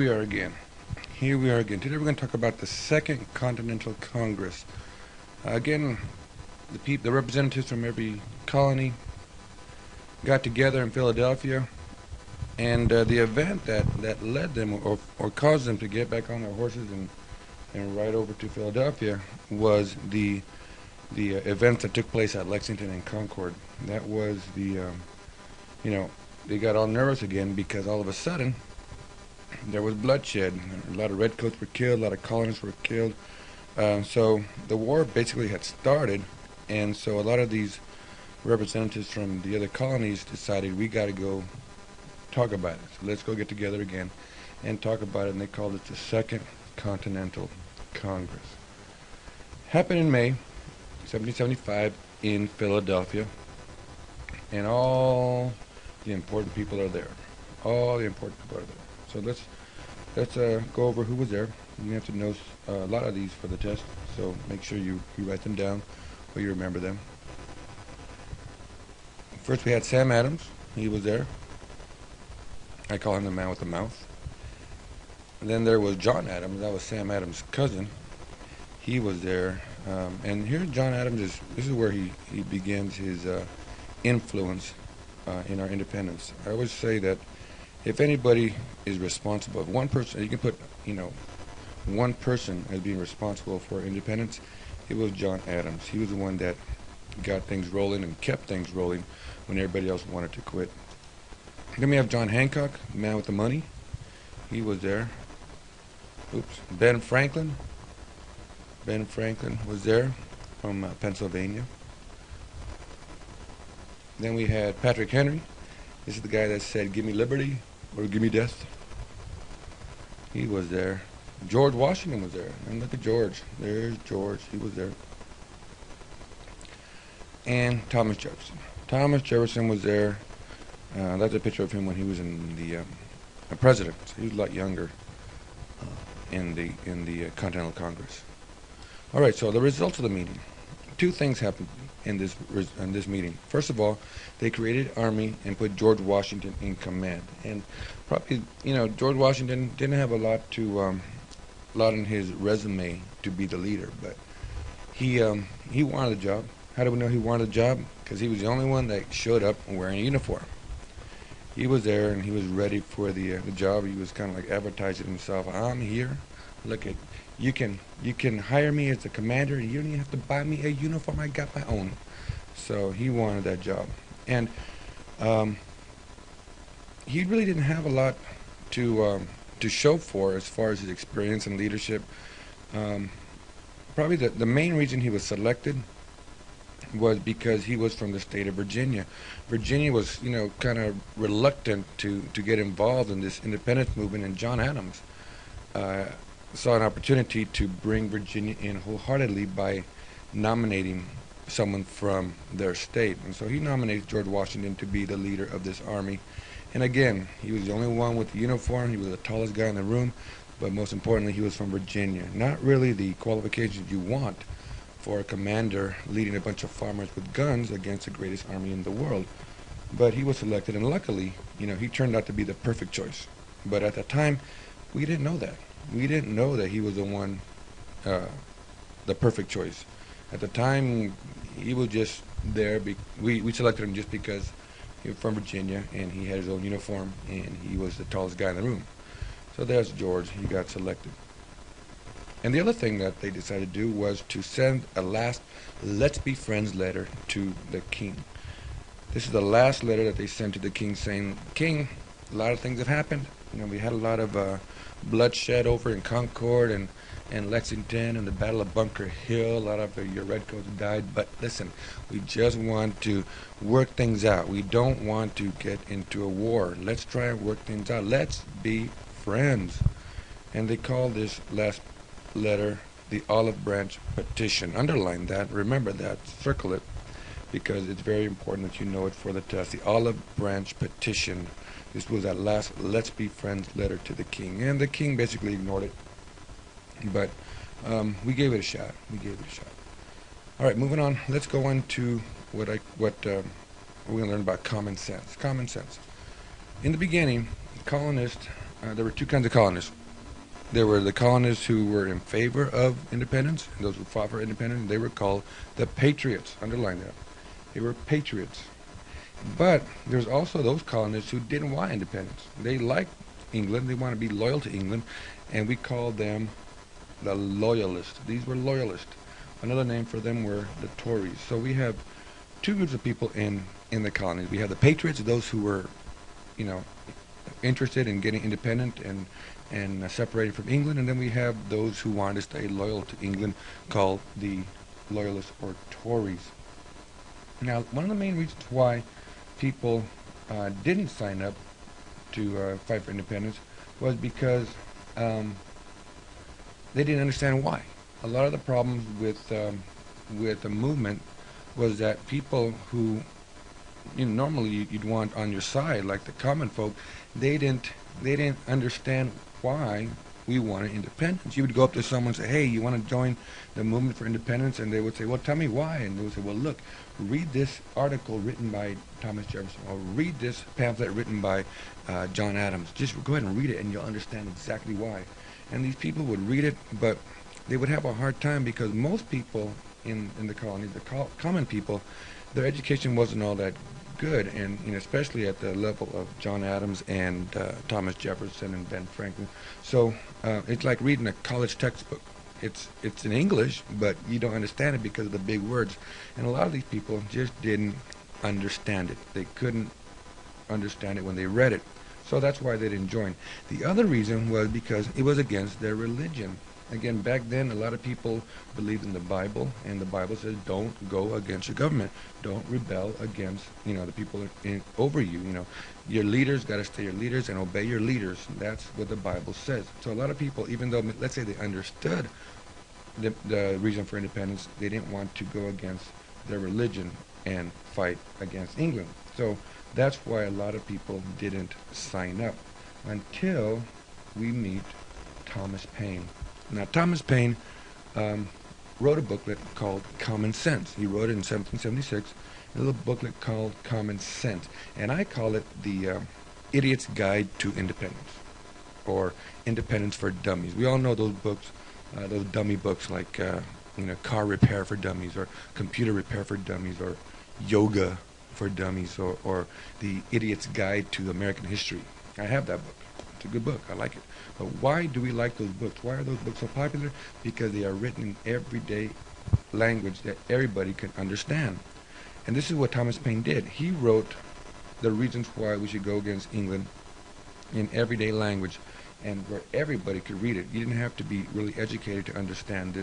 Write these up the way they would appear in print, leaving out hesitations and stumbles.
we are again. Here we are again. Today we're going to talk about the Second Continental Congress. Again, the representatives from every colony got together in Philadelphia, and the event that led them or caused them to get back on their horses and ride over to Philadelphia was the events that took place at Lexington and Concord. That was they got all nervous again because all of a sudden there was bloodshed. A lot of redcoats were killed, a lot of colonists were killed. So the war basically had started, and so a lot of these representatives from the other colonies decided we got to go talk about it. So let's go get together again and talk about it, and they called it the Second Continental Congress. Happened in May 1775 in Philadelphia, and all the important people are there. All the important people are there. So let's go over who was there. You have to know a lot of these for the test, so make sure you write them down or you remember them. First we had Sam Adams. He was there. I call him the man with the mouth. And then there was John Adams. That was Sam Adams' cousin. He was there. And here John Adams this is where he begins his influence in our independence. I always say that if anybody is responsible, if one person, you can put, one person as being responsible for independence, it was John Adams. He was the one that got things rolling and kept things rolling when everybody else wanted to quit. Then we have John Hancock, the man with the money. He was there. Ben Franklin. Ben Franklin was there from Pennsylvania. Then we had Patrick Henry. This is the guy that said, "Give me liberty or give me death." He was there. George Washington was there. And look at George. There's George. He was there. And Thomas Jefferson. Thomas Jefferson was there. That's a picture of him when he was in the president. So he was a lot younger in the Continental Congress. All right. So the results of the meeting. Two things happened in this meeting. First of all, they created an army and put George Washington in command. And probably, George Washington didn't have a lot in his resume to be the leader, but he wanted the job. How do we know he wanted the job? Because he was the only one that showed up wearing a uniform. He was there and he was ready for the job. He was kind of like advertising himself. I'm here. Look at you can hire me as the commander, and you don't even have to buy me a uniform. I got my own. So he wanted that job, and he really didn't have a lot to show for as far as his experience and leadership. Probably the main reason he was selected was because he was from the state of Virginia. Virginia was, kind of reluctant to get involved in this independence movement, and John Adams saw an opportunity to bring Virginia in wholeheartedly by nominating someone from their state. And so he nominated George Washington to be the leader of this army. And again, he was the only one with the uniform. He was the tallest guy in the room, but most importantly, he was from Virginia. Not really the qualifications you want for a commander leading a bunch of farmers with guns against the greatest army in the world. But he was selected, and luckily, he turned out to be the perfect choice. But at the time, we didn't know that. We didn't know that he was the one, the perfect choice. At the time, he was just there. We selected him just because he was from Virginia and he had his own uniform and he was the tallest guy in the room. So there's George. He got selected. And the other thing that they decided to do was to send a last "Let's Be Friends" letter to the king. This is the last letter that they sent to the king, saying, "King, a lot of things have happened. We had a lot of bloodshed over in Concord and Lexington and the Battle of Bunker Hill. A lot of your redcoats died. But listen, we just want to work things out. We don't want to get into a war. Let's try and work things out. Let's be friends." And they call this last letter the Olive Branch Petition. Underline that. Remember that. Circle it, because it's very important that you know it for the test. The Olive Branch Petition. This was that last "Let's Be Friends" letter to the king, and the king basically ignored it. But we gave it a shot. All right, moving on. Let's go on to what we're going to learn about common sense. Common sense. In the beginning, colonists there were two kinds of colonists. There were the colonists who were in favor of independence, and those who fought for independence. They were called the Patriots. Underline that. They were patriots. But there's also those colonists who didn't want independence. They liked England. They want to be loyal to England, and we called them the loyalists. These were loyalists. Another name for them were the Tories. So we have two groups of people in the colonies. We have the patriots, those who were, you know, interested in getting independent and separated from England, and then we have those who wanted to stay loyal to England, called the loyalists or Tories. Now, one of the main reasons why people didn't sign up to fight for independence was because they didn't understand why. A lot of the problems with the movement was that people who, you know, normally you'd want on your side, like the common folk, they didn't understand why we wanted independence. You would go up to someone and say, "Hey, you want to join the movement for independence?" And they would say, "Well, tell me why." And they would say, "Well, look, read this article written by Thomas Jefferson, or read this pamphlet written by John Adams. Just go ahead and read it, and you'll understand exactly why." And these people would read it, but they would have a hard time because most people in the colonies, the common people, their education wasn't all that good, and you know, especially at the level of John Adams and Thomas Jefferson and Ben Franklin. So it's like reading a college textbook. It's in English, but you don't understand it because of the big words. And a lot of these people just didn't understand it. They couldn't understand it when they read it. So that's why they didn't join. The other reason was because it was against their religion. Again, back then, a lot of people believed in the Bible, and the Bible says, "Don't go against your government. Don't rebel against, you know, the people over you. You know, your leaders got to stay your leaders and obey your leaders." That's what the Bible says. So a lot of people, even though, let's say, they understood the reason for independence, they didn't want to go against their religion and fight against England. So that's why a lot of people didn't sign up until we meet Thomas Paine. Now, Thomas Paine wrote a booklet called Common Sense. He wrote it in 1776, a little booklet called Common Sense. And I call it the Idiot's Guide to Independence, or Independence for Dummies. We all know those books, those dummy books like, you know, Car Repair for Dummies, or Computer Repair for Dummies, or Yoga for Dummies, or The Idiot's Guide to American History. I have that book. It's a good book. I like it. But why do we like those books? Why are those books so popular? Because they are written in everyday language that everybody can understand. And this is what Thomas Paine did. He wrote the reasons why we should go against England in everyday language, and where everybody could read it. You didn't have to be really educated to understand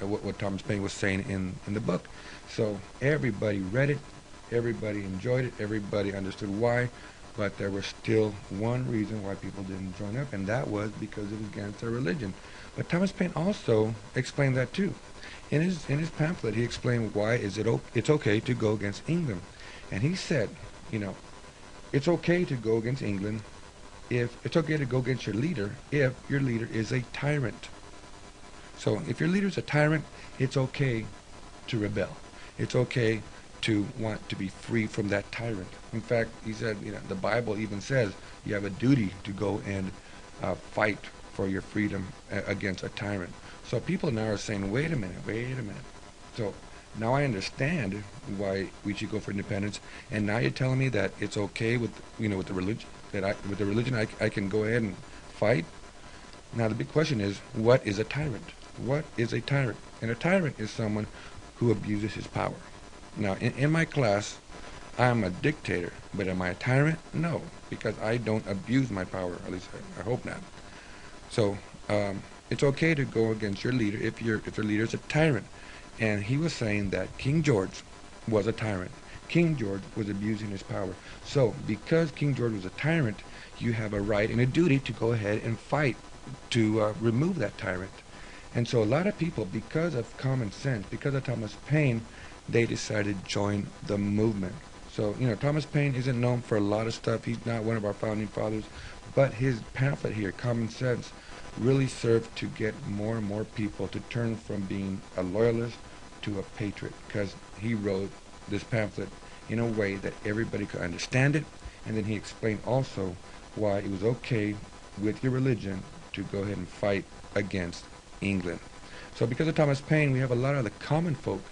what Thomas Paine was saying in the book. So everybody read it, everybody enjoyed it, everybody understood why. But there was still one reason why people didn't join up, and that was because it was against their religion. But Thomas Paine also explained that too. In his pamphlet, he explained why it's okay to go against England. And he said, you know, it's okay to go against England if it's okay to go against your leader if your leader is a tyrant. So if your leader is a tyrant, it's okay to rebel. It's okay to want to be free from that tyrant. In fact, he said, you know, the Bible even says you have a duty to go and fight for your freedom against a tyrant. So people now are saying, wait a minute. So now I understand why we should go for independence, and now you're telling me that it's okay with, you know, with the religion, I can go ahead and fight. Now the big question is, what is a tyrant? What is a tyrant? And a tyrant is someone who abuses his power. Now, in my class, I'm a dictator, but am I a tyrant? No, because I don't abuse my power. At least I hope not. So it's okay to go against your leader if your leader is a tyrant. And he was saying that King George was a tyrant. King George was abusing his power. So because King George was a tyrant, you have a right and a duty to go ahead and fight to remove that tyrant. And so a lot of people, because of common sense, because of Thomas Paine, they decided to join the movement. So, you know, Thomas Paine isn't known for a lot of stuff. He's not one of our founding fathers. But his pamphlet here, Common Sense, really served to get more and more people to turn from being a loyalist to a patriot, because he wrote this pamphlet in a way that everybody could understand it. And then he explained also why it was okay with your religion to go ahead and fight against England. So because of Thomas Paine, we have a lot of the common folk,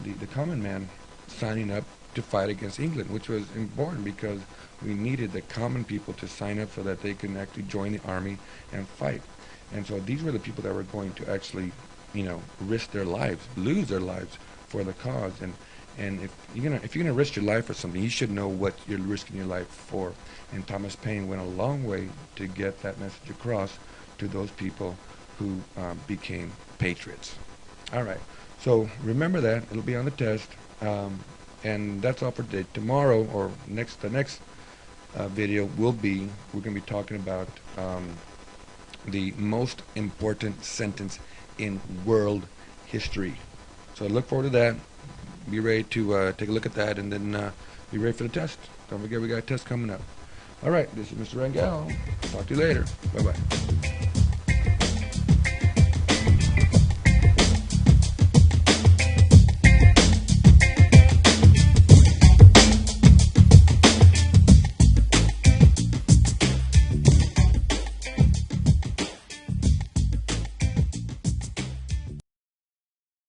the common man, signing up to fight against England, which was important because we needed the common people to sign up so that they can actually join the army and fight. And so these were the people that were going to actually, risk their lives, lose their lives for the cause. And if you're gonna risk your life for something, you should know what you're risking your life for. And Thomas Paine went a long way to get that message across to those people who became patriots. All right. So remember that it'll be on the test. And that's all for today. Tomorrow or the next video we're going to be talking about the most important sentence in world history. So look forward to that. Be ready to take a look at that, and then be ready for the test. Don't forget we got a test coming up. All right, this is Mr. Rangel. Talk to you later. Bye-bye.